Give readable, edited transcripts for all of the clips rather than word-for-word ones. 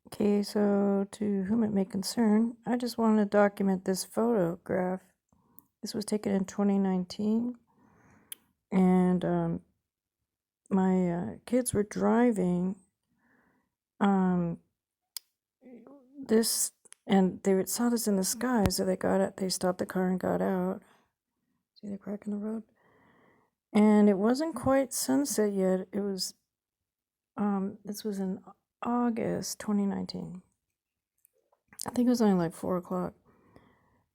Okay, so to whom it may concern, I just wanted to document this photograph. This was taken in 2019, and my kids were driving this, and they saw this in the sky, so they got it. They stopped the car and got out. See the crack in the road? And it wasn't quite sunset yet. It was. This was in August 2019. I think it was only like 4 o'clock.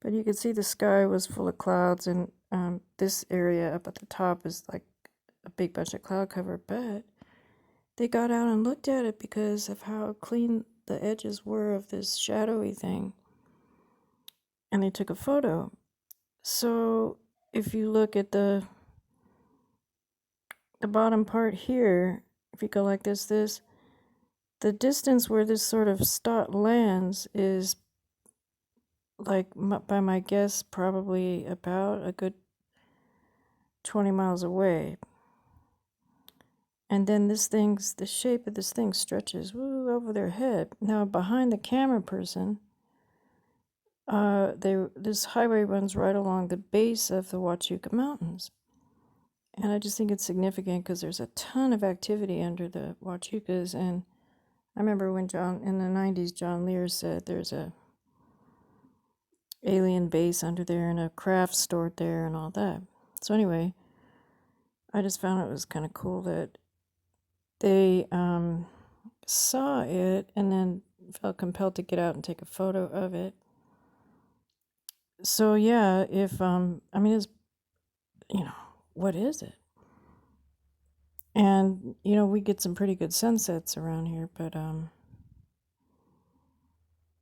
But you could see the sky was full of clouds, and this area up at the top is like a big bunch of cloud cover. But they got out and looked at it because of how clean the edges were of this shadowy thing. And they took a photo. So if you look at the bottom part here, if you go like this, the distance where this sort of stot lands is, like, by my guess, probably about a good 20 miles away. And then the shape of this thing stretches over their head. Now, behind the camera person, this highway runs right along the base of the Huachuca Mountains. And I just think it's significant because there's a ton of activity under the Huachucas. And I remember when in the 90s, John Lear said there's a alien base under there and a craft stored there and all that. So anyway, I just found it was kind of cool that they saw it and then felt compelled to get out and take a photo of it. So yeah, if I mean, it's, what is it? And we get some pretty good sunsets around here, but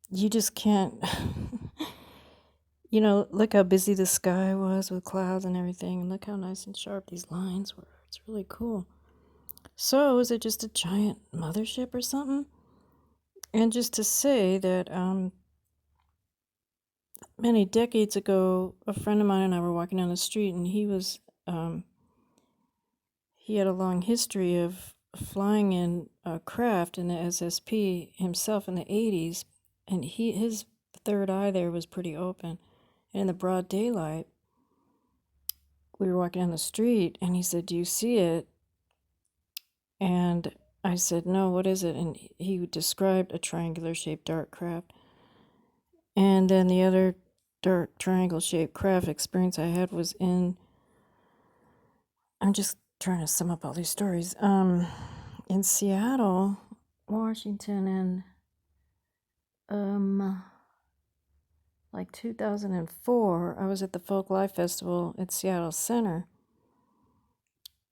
you just can't look how busy the sky was with clouds and everything, and look how nice and sharp these lines were. It's really cool. So is it just a giant mothership or something? And just to say that many decades ago, a friend of mine and I were walking down the street, and he had a long history of flying in a craft in the SSP himself in the 80s, and his third eye there was pretty open. And in the broad daylight, we were walking down the street, and he said, "Do you see it?" And I said, "No, what is it?" And he described a triangular-shaped dark craft. And then the other dark triangle-shaped craft experience I had was I'm just trying to sum up all these stories. In Seattle, Washington, in like 2004, I was at the Folk Life Festival at Seattle Center,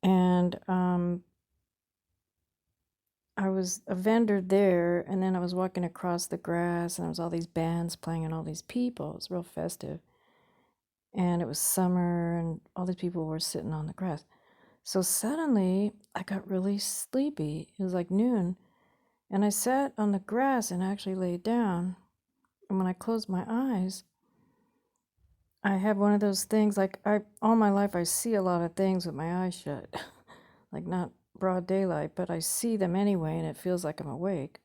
and I was a vendor there, and then I was walking across the grass, and there was all these bands playing and all these people. It was real festive. And it was summer, and all these people were sitting on the grass. So suddenly, I got really sleepy. It was like noon. And I sat on the grass and actually laid down. And when I closed my eyes, I had one of those things, like, all my life I see a lot of things with my eyes shut. Like, not broad daylight, but I see them anyway, and it feels like I'm awake.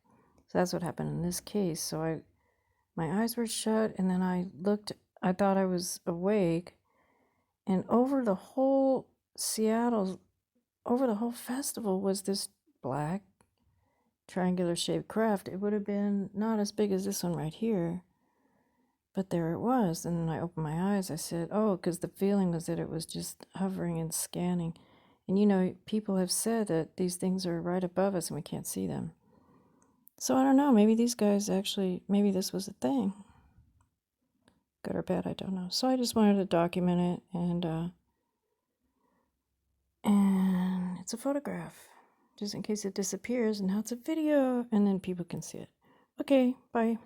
So that's what happened in this case. So my eyes were shut, and then I thought I was awake, and over the whole festival was this black triangular shaped craft. It would have been not as big as this one right here, but there it was. And then I opened my eyes. I said, "Oh," because the feeling was that it was just hovering and scanning. And people have said that these things are right above us and we can't see them. So I don't know, maybe these guys maybe this was a thing. Good or bad, I don't know. So I just wanted to document it, and it's a photograph, just in case it disappears, and now it's a video, and then people can see it. Okay, bye.